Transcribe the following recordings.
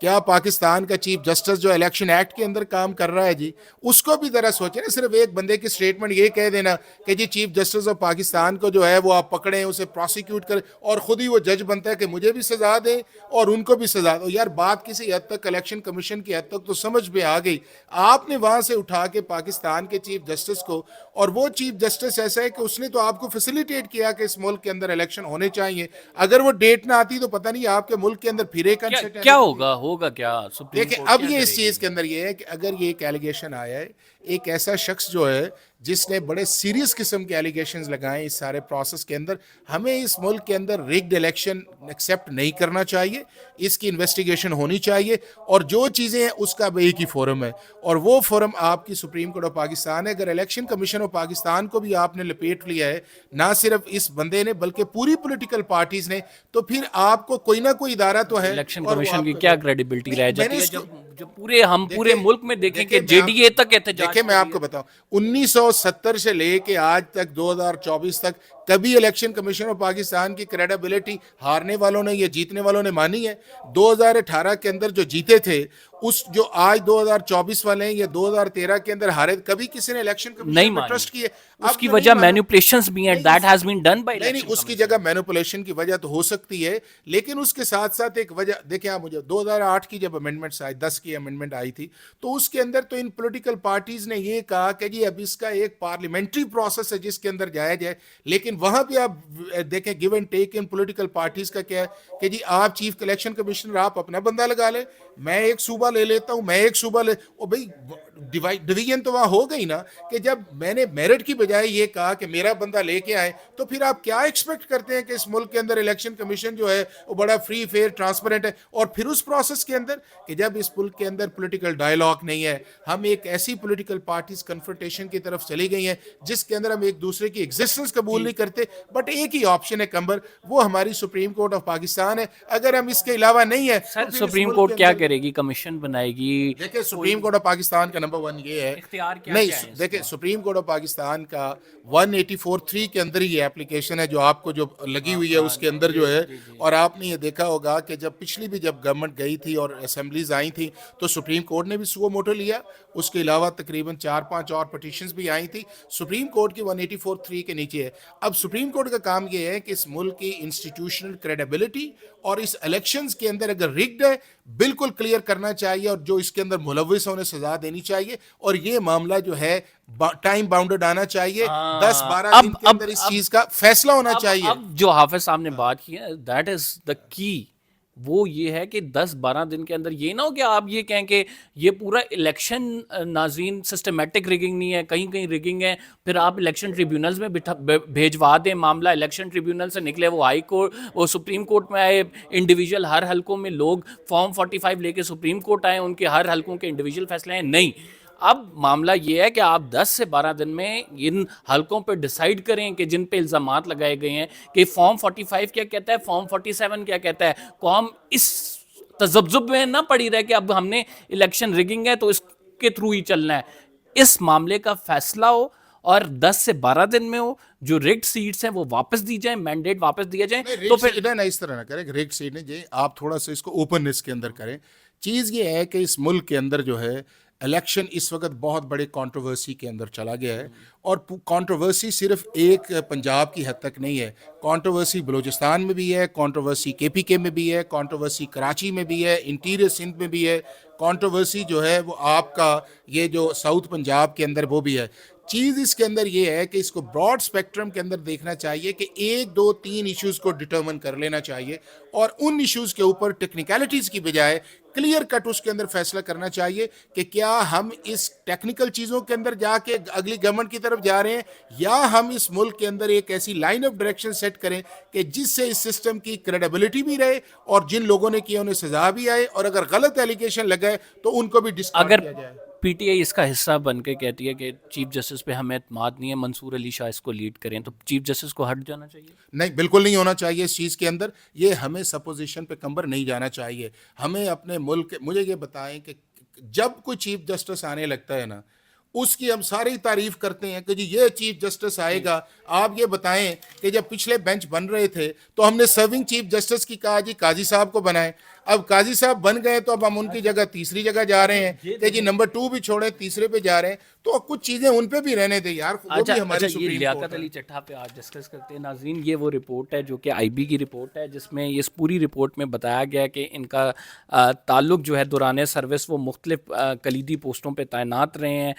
کیا پاکستان کا chief justice جو الیکشن ایکٹ کے اندر کام کر رہا ہے جی, اس کو بھی ذرا سوچیں نا. صرف ایک بندے کی اسٹیٹمنٹ یہ کہہ دینا کہ جی چیف جسٹس آف پاکستان کو جو ہے وہ آپ پکڑیں, اسے پروسیکیوٹ کریں, اور خود ہی وہ جج بنتا ہے کہ مجھے بھی سزا دیں اور ان کو بھی سزا دو. یار بات کسی حد تک الیکشن کمیشن کی حد تک تو سمجھ میں آ گئی. آپ نے وہاں سے اٹھا کے پاکستان کے چیف جسٹس کو, اور وہ چیف جسٹس ایسا ہے کہ اس نے تو آپ کو فیسیلیٹیٹ کیا کہ اس ملک کے اندر الیکشن ہونے چاہیے. اگر وہ ڈیٹ نہ آتی تو پتہ نہیں آپ کے ملک کے اندر پھر ایک کیا ہوگا کیا سپریم دیکھیں. کورٹ اب کیا یہ اس کرے چیز گی؟ کے اندر یہ ہے کہ اگر یہ ایک ایلیگیشن آیا ہے, ایک ایسا شخص جو ہے جس نے بڑے سیریس قسم کے ایلیگیشنز لگائے اس سارے پروسیس کے اندر, ہمیں اس ملک کے اندر ریگڈ الیکشن ایکسیپٹ نہیں کرنا چاہیے. اس کی انویسٹیگیشن ہونی چاہیے, اور جو چیزیں ہیں اس کا بھی ایک ہی فورم ہے, اور وہ فورم آپ کی سپریم کورٹ آف پاکستان ہے. اگر الیکشن کمیشن آف پاکستان کو بھی آپ نے لپیٹ لیا ہے, نہ صرف اس بندے نے بلکہ پوری پولیٹیکل پارٹیز نے, تو پھر آپ کو کوئی نہ کوئی ادارہ تو ہے. الیکشن اور وہ کمیشن آپ کی کو کیا کریڈیبلٹی رہ میں نے جاتی ہے اس کو جب پورے ملک میں دیکھیں کہ میں جے آپ- ڈی اے تک احتجاج دیکھیں میں کر آپ رہی کو ہے. بتاؤں, 1970 سے لے کے آج تک 2024 تک کبھی الیکشن کمیشن آف پاکستان کی کریڈیبلٹی ہارنے والوں نے یا جیتنے والوں نے مانی ہے؟ 2018 کے اندر جو جیتے تھے, اس جو آج 2024 والے ہیں یا 2013 کے اندر ہارے, کبھی کسی نے الیکشن نہیں کمیشن میں مانی. ٹرسٹ کیے؟ اس اب کی جو وجہ نہیں مانا, مینیپولیشنز بھی ہیں, that has been done by نہیں الیکشن اس کی کمیشن. جگہ مینوپولیشن کی وجہ تو ہو سکتی ہے, لیکن اس کے ساتھ ساتھ ایک وجہ دیکھیں آپ, مجھے 2008 کی جب امینڈمنٹس آئی, 10 کی امینڈمنٹ آئی تھی, تو اس کے اندر تو ان پولیٹیکل پارٹیز نے یہ کہا کہ جی اب اس کا ایک پارلیمنٹری پروسیس ہے جس کے اندر جایا جائے. لیکن وہاں پہ آپ دیکھیں give and take in political parties کا کیا ہے کہ جی آپ چیف الیکشن کمیشنر آپ اپنا بندہ لگا لیں, میں ایک صوبہ لے لیتا ہوں, میں ایک صوبہ لے, او بھائی ڈویژن تو وہاں ہو گئی نا, کہ جب میں نے میرٹ کی بجائے یہ کہا کہ میرا بندہ لے کے آئے, تو پھر آپ کیا ایکسپیکٹ کرتے ہیں کہ اس ملک کے اندر الیکشن کمیشن جو ہے وہ بڑا فری فیئر ٹرانسپیرنٹ ہے. اور پھر اس پروسیس کے اندر کہ جب اس ملک کے اندر پولیٹیکل ڈائلاگ نہیں ہے, ہم ایک ایسی پولیٹیکل پارٹیز کنفرنٹیشن کی طرف چلی گئی ہیں جس کے اندر ہم ایک دوسرے کی ایگزسٹنس قبول نہیں کرتے, بٹ ایک ہی آپشن ہے کمبر, وہ ہماری سپریم کورٹ آف پاکستان ہے. اگر ہم اس کے علاوہ نہیں ہے تو سر پھر اس سپریم ملک کورٹ کے کیا اندر کرے گی؟ کمیشن بنائے گی؟ دیکھیں سپریم کورٹ آف پاکستان کا نمبر 1 یہ ہے, اختیار کیا نہیں کیا ہے اس دیکھیں سپریم کورٹ آف پاکستان کا 184(3) کے اندر یہ ایپلیکیشن ہے جو آپ کو جو لگی ہوئی ہے اس کے اندر جو ہے. اور آپ نے یہ دیکھا ہوگا کہ جب پچھلی بھی جب گورنمنٹ گئی تھی اور اسمبلیز آئی تھیں تو سپریم کورٹ نے بھی سو موٹو لیا, اس کے علاوہ تقریباً 4-5 اور پٹیشنز بھی آئی تھیں, سپریم کورٹ کی 184(3) کے نیچے ہے. اب سپریم کورٹ کا کام یہ ہے کہ اس ملک کی انسٹیٹیوشنل کریڈیبلٹی اور اس الیکشنز کے اندر اگر ریگڈ ہے بالکل کلیئر کرنا چاہیے, اور جو اس کے اندر ملوث ہونے سزا دینی چاہیے, اور یہ معاملہ جو ہے ٹائم باؤنڈڈ آنا چاہیے, 10-12 دن کے اندر اس چیز کا فیصلہ ہونا چاہیے. اب جو حافظ صاحب نے بات کی ہے, دیٹ از دا کی, وہ یہ ہے کہ 10-12 دن کے اندر یہ نہ ہو کہ آپ یہ کہیں کہ یہ پورا الیکشن ناظرین سسٹمیٹک ریگنگ نہیں ہے, کہیں کہیں ریگنگ ہے, پھر آپ الیکشن ٹریبیونلز میں بھیجوا دیں معاملہ, الیکشن ٹریبیونل سے نکلے وہ ہائی کورٹ, وہ سپریم کورٹ میں آئے, انڈیویجول ہر حلقوں میں لوگ فارم 45 لے کے سپریم کورٹ آئے, ان کے ہر حلقوں کے انڈیویجول فیصلے ہیں. نہیں, اب معاملہ یہ ہے کہ آپ 10 سے 12 دن میں ان حلقوں پہ ڈیسائیڈ کریں کہ جن پہ الزامات لگائے گئے ہیں کہ فارم 45 کیا کہتا ہے, فارم 47 کیا کہتا ہے, قوم اس تذبذب میں نہ پڑی رہے کہ اب ہم نے الیکشن ریگنگ ہے تو اس کے تھرو ہی چلنا ہے. اس معاملے کا فیصلہ ہو اور 10 سے 12 دن میں ہو, جو ریگڈ سیٹس ہیں وہ واپس دی جائیں, مینڈیٹ واپس دیا جائیں. تو پھر نہ اس طرح نہ کریں, ریگ سیٹ نہیں جی, آپ تھوڑا سا اس کو اوپننس کے اندر کریں. چیز یہ ہے کہ اس ملک کے اندر جو ہے الیکشن اس وقت بہت بڑے کانٹروورسی کے اندر چلا گیا ہے, اور کانٹروورسی صرف ایک پنجاب کی حد تک نہیں ہے, کانٹروورسی بلوچستان میں بھی ہے, کانٹروورسی KPK میں بھی ہے, کانٹروورسی کراچی میں بھی ہے, انٹیریئر سندھ میں بھی ہے, کانٹروورسی جو ہے وہ آپ کا یہ جو ساؤتھ پنجاب کے اندر وہ بھی ہے. چیز اس کے اندر یہ ہے کہ اس کو براڈ اسپیکٹرم کے اندر دیکھنا چاہیے کہ 1-2-3 ایشوز کو ڈٹرمن کر لینا چاہیے, اور ان ایشوز کے اوپر ٹیکنیکلٹیز کی بجائے کلیئر کٹ اس کے اندر فیصلہ کرنا چاہیے کہ کیا ہم اس ٹیکنیکل چیزوں کے اندر جا کے اگلی گورنمنٹ کی طرف جا رہے ہیں, یا ہم اس ملک کے اندر ایک ایسی لائن آف ڈائریکشن سیٹ کریں کہ جس سے اس سسٹم کی کریڈیبلٹی بھی رہے, اور جن لوگوں نے کیا انہیں سزا بھی آئے, اور اگر غلط ایلیگیشن لگائے تو ان کو بھی ڈسکارڈ کیا جائے. پی ٹی آئی اس کا حصہ بن کے کہتی ہے کہ چیف جسٹس پہ ہمیں اعتماد نہیں ہے, منصور علی شاہ اس کو لیڈ کریں, تو چیف جسٹس کو ہٹ جانا چاہیے؟ نہیں, بالکل نہیں ہونا چاہیے اس چیز کے اندر. یہ ہمیں سپوزیشن پہ کمبر نہیں جانا چاہیے. ہمیں اپنے ملک, مجھے یہ بتائیں کہ جب کوئی چیف جسٹس آنے لگتا ہے نا, اس کی ہم ساری تعریف کرتے ہیں کہ جی یہ چیف جسٹس آئے گا. آپ یہ بتائیں کہ جب پچھلے بینچ بن رہے تھے تو ہم نے سرونگ چیف جسٹس کی کہا جی قاضی صاحب کو بنائیں. اب قاضی صاحب بن گئے تو اب ہم ان کی جگہ تیسری جگہ جا رہے ہیں کہ جی نمبر 2 بھی چھوڑیں, تیسرے پہ جا رہے ہیں. تو کچھ چیزیں ان پہ بھی رہنے دیں یار, وہ بھی ہماری یہ سپریم لیاقت کورٹ ہے. علی چٹھا پہ آج ڈسکس کرتے ہیں. ناظرین, یہ وہ رپورٹ ہے جو کہ آئی بی کی رپورٹ ہے, جس میں اس پوری رپورٹ میں بتایا گیا کہ ان کا تعلق جو ہے دوران سروس وہ مختلف کلیدی پوسٹوں پہ تعینات رہے ہیں.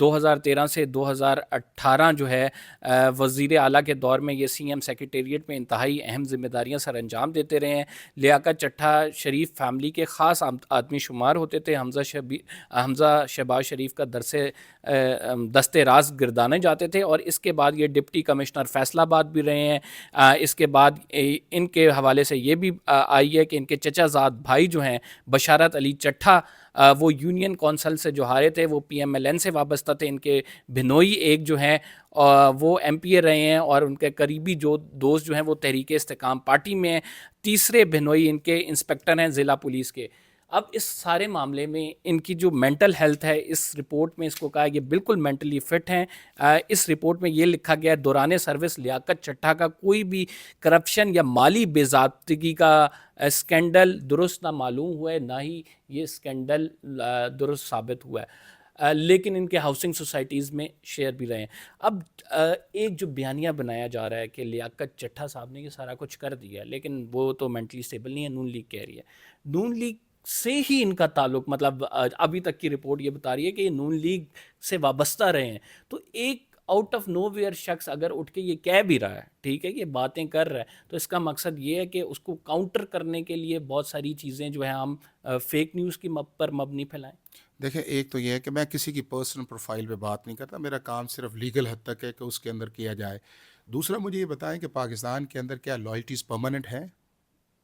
2013 سے 2018 جو ہے وزیر اعلیٰ کے دور میں یہ سی ایم سیکریٹریٹ میں انتہائی اہم ذمہ داریاں سر انجام دیتے رہے ہیں. لیاقت چٹھا شریف فیملی کے خاص آدمی شمار ہوتے تھے. حمزہ شہباز شریف کا دستے راز گردانے جاتے تھے, اور اس کے بعد یہ ڈپٹی کمشنر فیصل آباد بھی رہے ہیں. اس کے بعد ان کے حوالے سے یہ بھی آئی ہے کہ ان کے چچا زاد بھائی جو ہیں بشارت علی چٹھا, وہ یونین کونسل سے جو ہارے تھے وہ پی ایم ایل این سے وابستہ تھے. ان کے بھنوئی ایک جو ہیں وہ ایم پی اے رہے ہیں, اور ان کے قریبی جو دوست جو ہیں وہ تحریک استحکام پارٹی میں ہیں. تیسرے بھنوئی ان کے انسپکٹر ہیں ضلع پولیس کے. اب اس سارے معاملے میں ان کی جو مینٹل ہیلتھ ہے, اس رپورٹ میں اس کو کہا یہ بالکل مینٹلی فٹ ہیں. اس رپورٹ میں یہ لکھا گیا ہے دوران سروس لیاقت چٹھا کا کوئی بھی کرپشن یا مالی بے ضابطگی کا اسکینڈل درست نہ معلوم ہوا ہے, نہ ہی یہ اسکینڈل درست ثابت ہوا ہے, لیکن ان کے ہاؤسنگ سوسائٹیز میں شیئر بھی رہے ہیں. اب ایک جو بیانیہ بنایا جا رہا ہے کہ لیاقت چٹھا صاحب نے یہ سارا کچھ کر دیا, لیکن وہ تو مینٹلی اسٹیبل نہیں ہے, نون لیگ کہہ رہی ہے. نون لیگ سے ہی ان کا تعلق, مطلب ابھی تک کی رپورٹ یہ بتا رہی ہے کہ یہ نون لیگ سے وابستہ رہے ہیں. تو ایک آؤٹ آف نو ویئر شخص اگر اٹھ کے یہ کہہ بھی رہا ہے, ٹھیک ہے, یہ باتیں کر رہا ہے, تو اس کا مقصد یہ ہے کہ اس کو کاؤنٹر کرنے کے لیے بہت ساری چیزیں جو ہیں ہم فیک نیوز کی پر مبنی پھیلائیں. دیکھیں, ایک تو یہ ہے کہ میں کسی کی پرسنل پروفائل پہ بات نہیں کرتا, میرا کام صرف لیگل حد تک ہے کہ اس کے اندر کیا جائے. دوسرا مجھے یہ بتائیں کہ پاکستان کے اندر کیا لائلٹیز پرماننٹ ہیں؟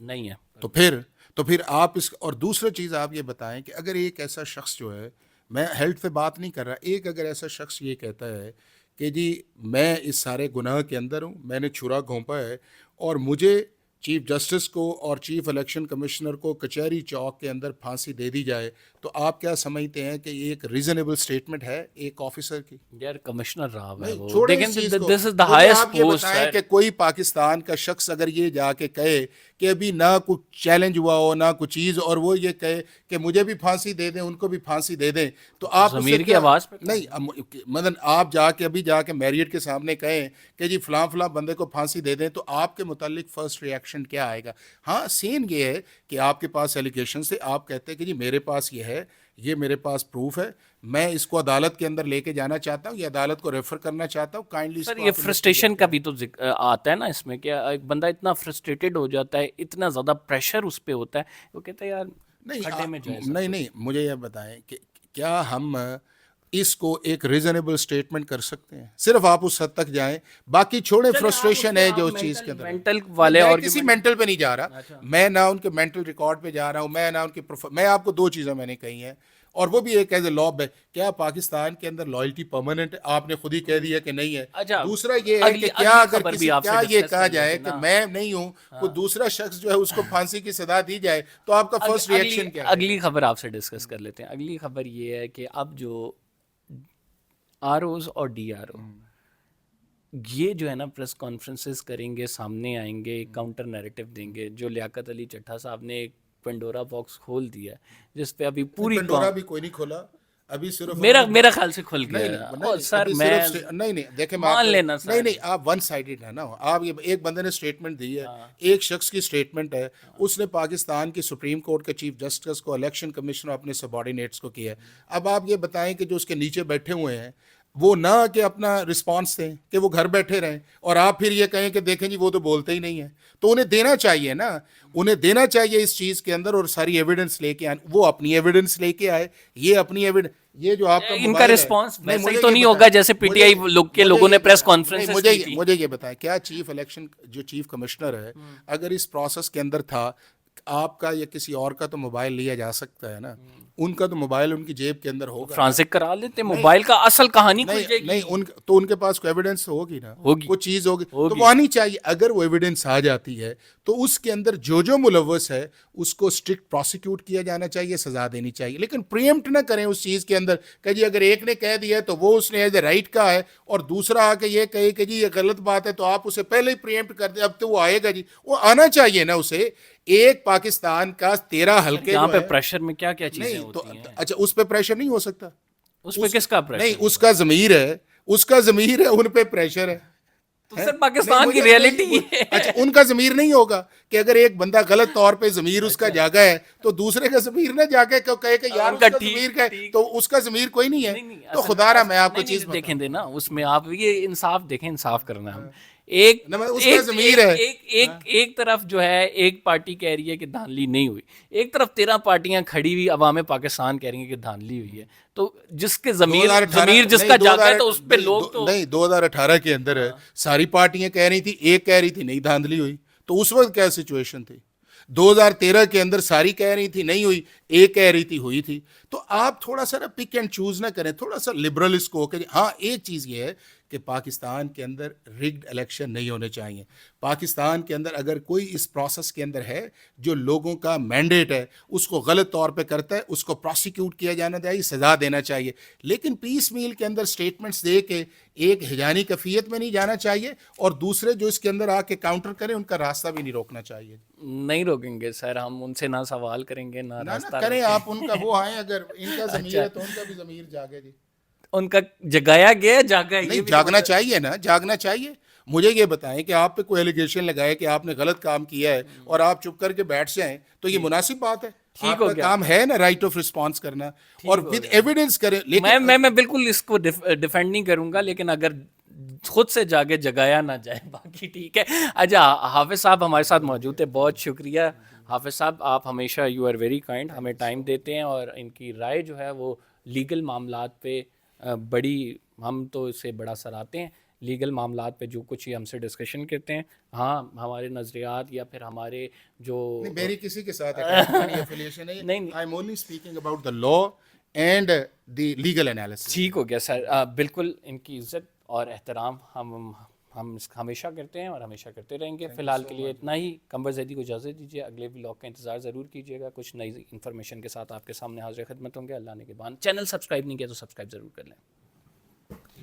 نہیں ہے. تو پھر آپ اس, اور دوسرا چیز آپ یہ بتائیں کہ اگر ایک ایسا شخص جو ہے, میں ہیلتھ پہ بات نہیں کر رہا, ایک اگر ایسا شخص یہ کہتا ہے کہ جی میں اس سارے گناہ کے اندر ہوں, میں نے چھرا گھونپا ہے, اور مجھے چیف جسٹس کو اور چیف الیکشن کمشنر کو کچہری چوک کے اندر پھانسی دے دی جائے, تو آپ کیا سمجھتے ہیں کہ یہ ایک ریزنیبل سٹیٹمنٹ ہے ایک آفیسر کی؟ یار کمشنر رہا ہے وہ, چھوڑیں لیکن اس چیز کو. دس از دا مجھے ہائیسٹ آپ یہ پوسٹ. بتائیں کہ کوئی پاکستان کا شخص اگر یہ جا کے کہے کہ ابھی نہ کچھ چیلنج ہوا ہو نہ کچھ چیز, اور وہ یہ کہے کہ مجھے بھی پھانسی دے دیں, ان کو بھی پھانسی دے دیں, تو آپ ضمیر کی آواز پہ نہیں, مدن آپ جا کے ابھی جا کے میریٹ کے سامنے کہیں کہ جی فلاں فلاں بندے کو پھانسی دے دیں, تو آپ کے متعلق فرسٹ ریئیکشن کیا آئے گا؟ ہاں, سین یہ ہے کہ آپ کے پاس ایلیگیشنز تھے, آپ کہتے ہیں کہ جی میرے پاس یہ ہے, یہ میرے پاس پروف ہے, میں اس کو عدالت کے اندر لے کے جانا چاہتا ہوں, یہ عدالت کو ریفر کرنا چاہتا ہوں, کائنڈلی. سر یہ فرسٹریشن کا بھی تو آتا ہے نا اس میں, کہ ایک بندہ اتنا فرسٹریٹڈ ہو جاتا ہے, اتنا زیادہ پریشر اس پہ ہوتا ہے, وہ کہتا ہے یار کھڈے میں جائے. نہیں, مجھے یہ بتائیں کہ کیا ہم اس کو ایک ریزنیبل سٹیٹمنٹ کر سکتے ہیں؟ صرف آپ اس حد تک جائیں, باقی چھوڑیں. فرسٹریشن ہے جو چیز کے اندر, مینٹل والے, اور کسی مینٹل پہ نہیں جا رہا, میں نہ ان کے مینٹل ریکارڈ پہ جا رہا ہوں, میں نہ ان کے میں آپ کو دو چیزیں میں نے کہی ہیں, اور وہ بھی ایک ایز اے لا ہے. کیا پاکستان کے اندر لائلٹی پرماننٹ ہے؟ آپ نے خود ہی کہہ دیا کہ نہیں ہے. دوسرا یہ ہے کہ کیا اگر کسی کیا یہ کہا جائے کہ میں نہیں ہوں, کوئی دوسرا شخص جو ہے اس کو پھانسی کی سزا دی جائے, تو آپ کا فرسٹ ریئیکشن کیا ہے؟ اگلی خبر آپ سے ڈسکس کر لیتے ہیں. اگلی خبر یہ ہے کہ اب جو آر اوز اور ڈی آر او یہ جو ہے نا پریس کانفرنسز کریں گے, سامنے آئیں گے, کاؤنٹر نیریٹو دیں گے. جو لیاقت علی چٹھا صاحب نے ایک پنڈورا باکس کھول دیا ہے, جس پہ ابھی پوری پنڈورا بھی کوئی نہیں کھولا, ابھی صرف میرا خیال سے کھل گیا. سر میں نہیں دیکھیں, مان لینا سر, نہیں آپ ون سائیڈڈ ہے نا. آپ یہ ایک بندے نے اسٹیٹمنٹ دی ہے, ایک شخص کی اسٹیٹمنٹ ہے, اس نے پاکستان کی سپریم کورٹ کے چیف جسٹس کو, الیکشن کمیشن اور اپنے سبارڈینیٹس کو کیا ہے. اب آپ یہ بتائیں کہ جو اس کے نیچے بیٹھے ہوئے ہیں وہ نہ کہ اپنا رسپانس دیں, کہ وہ گھر بیٹھے رہیں, اور آپ پھر یہ کہیں کہ دیکھیں جی وہ تو بولتے ہی نہیں ہیں. تو انہیں دینا چاہیے نا, انہیں دینا چاہیے اس چیز کے اندر, اور ساری ایویڈنس لے کے آئیں. وہ اپنی ایویڈنس لے کے آئے, یہ اپنی ایویڈنس, یہ جو آپ کا ان کا رسپانس ویسا ہی تو نہیں ہوگا جیسے پی ٹی آئی کے لوگوں نے پریس کانفرنس کی تھی. مجھے یہ بتائیں, کیا چیف الیکشن جو چیف کمشنر ہے اگر اس پروسیس کے اندر تھا, آپ کا یا کسی اور کا تو موبائل لیا جا سکتا ہے نا, ان کا تو موبائل ان کی جیب کے اندر ہوگا. فرانسک کرا لیتے ہیں, موبائل کا اصل کہانی کھل جائے گی. نہیں تو ان کے پاس کوئی ایویڈنس ہوگی نا, ہوگی. وہ چیز ہوگی تو وہ آنی چاہیے. اگر وہ ایویڈنس آ جاتی ہے تو اس کے اندر جو ملوث ہے اس کو اسٹرکٹ پروسیکیوٹ کیا جانا چاہیے, سزا دینی چاہیے. لیکن پریمپٹ نہ کریں اس چیز کے اندر کہ جی اگر ایک نے کہہ دیا ہے تو وہ اس نے ایز اے رائٹ کہا ہے, اور دوسرا آ کے یہ کہے کہ جی یہ غلط بات ہے تو آپ اسے پہلے ہی پریمپٹ کر دیں. اب تو وہ آئے گا جی, وہ آنا چاہیے نا اسے. ایک پاکستان کا 13 حلقے یہاں جو پہ ہے, پریشر میں کیا کیا چیزیں نہیں تو ہوتی ہیں. اچھا اس پہ پریشر نہیں ہو سکتا. اس پہ کس کا پریشر؟ نہیں اس کا ضمیر ہے, اس کا ضمیر ہے, ان پہ پریشر ہے. تو سر پاکستان کی ریئلٹی ہے. اچھا ان کا ضمیر نہیں ہوگا کہ اگر ایک بندہ غلط طور پہ ضمیر اس کا جاگا ہے تو دوسرے کا ضمیر نہ جا کے کہے کہ یار اس کا ضمیر کا ہے, تو اس کا ضمیر کوئی نہیں ہے. تو خدا را میں آپ کو چیز دیکھیں دینا اس میں آپ یہ انصاف دیکھیں, انصاف کرنا ہم. ایک طرف جو ہے ایک پارٹی کہہ رہی ہے کہ دھاندلی نہیں ہوئی, ایک طرف 13 پارٹیاں کھڑی ہوئی عوام پاکستان کہہ رہی ہیں کہ دھاندلی ہوئی ہے. تو جس کے ضمیر جس کا جاتا ہے تو اس پہ لوگ تو نہیں. 2018 کے اندر ساری پارٹیاں کہہ رہی تھی, ایک کہہ رہی تھی نہیں دھاندلی ہوئی, تو اس وقت کیا سچویشن تھی. 2013 کے اندر ساری کہہ رہی تھی نہیں ہوئی, ایک کہہ رہی تھی ہوئی تھی. تو آپ تھوڑا سا نا پک اینڈ چوز نہ کریں, تھوڑا سا لبرل اس کو ہو کہ ہاں ایک چیز یہ ہے کہ پاکستان کے اندر رگڈ الیکشن نہیں ہونے چاہیے. پاکستان کے اندر اگر کوئی اس پروسیس کے اندر ہے جو لوگوں کا مینڈیٹ ہے اس کو غلط طور پہ کرتا ہے, اس کو پروسیکیوٹ کیا جانا چاہیے, سزا دینا چاہیے. لیکن پیس میل کے اندر سٹیٹمنٹس دے کے ایک ہجانی کفیت میں نہیں جانا چاہیے, اور دوسرے جو اس کے اندر آ کے کاؤنٹر کریں ان کا راستہ بھی نہیں روکنا چاہیے. نہیں روکیں گے سر, ہم ان سے نہ سوال کریں گے نہ راستہ کریں. آپ ان کا وہ آئیں, اگر ان کا ضمیر ہے تو ان کا بھی ضمیر جاگے جی. ان کا جگایا گیا جاگا ہے, نہیں جاگنا چاہیے نا, جاگنا چاہیے. مجھے یہ بتائیں کہ آپ پہ کوئی ایلیگیشن لگائے کہ آپ نے غلط کام کیا ہے اور آپ چپ کر کے بیٹھ جائیں تو یہ مناسب بات ہے. آپ کا کام ہے نا رائٹ آف رسپانس کرنا, اور ود ایویڈنس کریں. لیکن میں بالکل اس کو ڈیفینڈ نہیں کروں گا, لیکن اگر خود سے جاگے جگایا نہ جائے باقی ٹھیک ہے. اچھا حافظ صاحب ہمارے ساتھ موجود تھے, بہت شکریہ حافظ صاحب. آپ ہمیشہ یو آر ویری کائنڈ, ہمیں ٹائم دیتے ہیں اور ان کی رائے جو ہے وہ لیگل معاملات پہ بڑی, ہم تو اسے بڑا سراہتے ہیں. لیگل معاملات پہ جو کچھ ہی ہم سے ڈسکشن کرتے ہیں, ہاں ہمارے نظریات یا پھر ہمارے جو میری کسی کے ساتھ ایفیلیشن ہے نہیں, I am only speaking about the law and the legal analysis. ٹھیک ہو گیا سر, بالکل ان کی عزت اور احترام ہم ہمیشہ کرتے ہیں اور ہمیشہ کرتے رہیں گے. فی الحال کے لیے اتنا ہی. قمر زیدی کو اجازت دیجیے, اگلے ولاگ کا انتظار ضرور کیجیے گا, کچھ نئی انفارمیشن کے ساتھ آپ کے سامنے حاضر خدمت ہوں گے. اللہ نے کے بعد چینل سبسکرائب نہیں کیا تو سبسکرائب ضرور کر لیں.